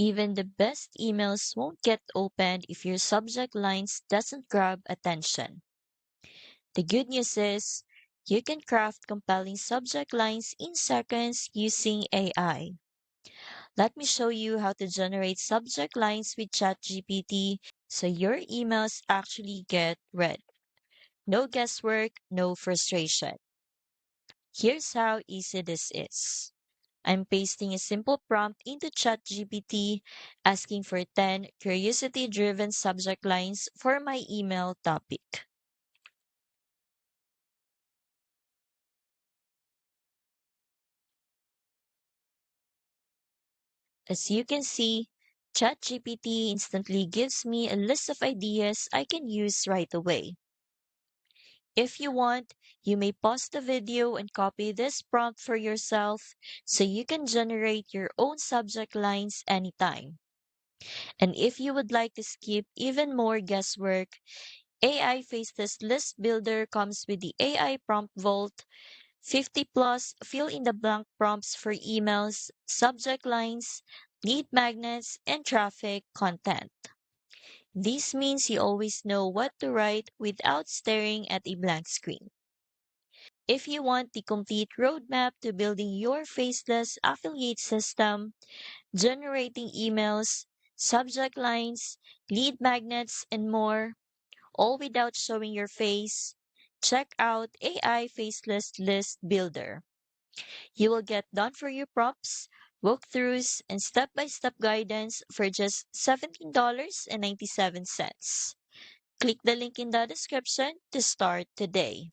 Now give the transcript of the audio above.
Even the best emails won't get opened if your subject lines doesn't grab attention. The good news is you can craft compelling subject lines in seconds using AI. Let me show you how to generate subject lines with ChatGPT so your emails actually get read. No guesswork, no frustration. Here's how easy this is. I'm pasting a simple prompt into ChatGPT asking for 10 curiosity-driven subject lines for my email topic. As you can see, ChatGPT instantly gives me a list of ideas I can use right away. If you want, you may pause the video and copy this prompt for yourself so you can generate your own subject lines anytime. And if you would like to skip even more guesswork, AI Faceless List Builder comes with the AI Prompt Vault 50 plus fill in the blank prompts for emails, subject lines, lead magnets, and traffic content. This means you always know what to write without staring at a blank screen. If you want the complete roadmap to building your faceless affiliate system, generating emails, subject lines, lead magnets, and more, all without showing your face, check out AI Faceless List Builder. You will get done for you prompts, walkthroughs, and step-by-step guidance for just $17.97. Click the link in the description to start today.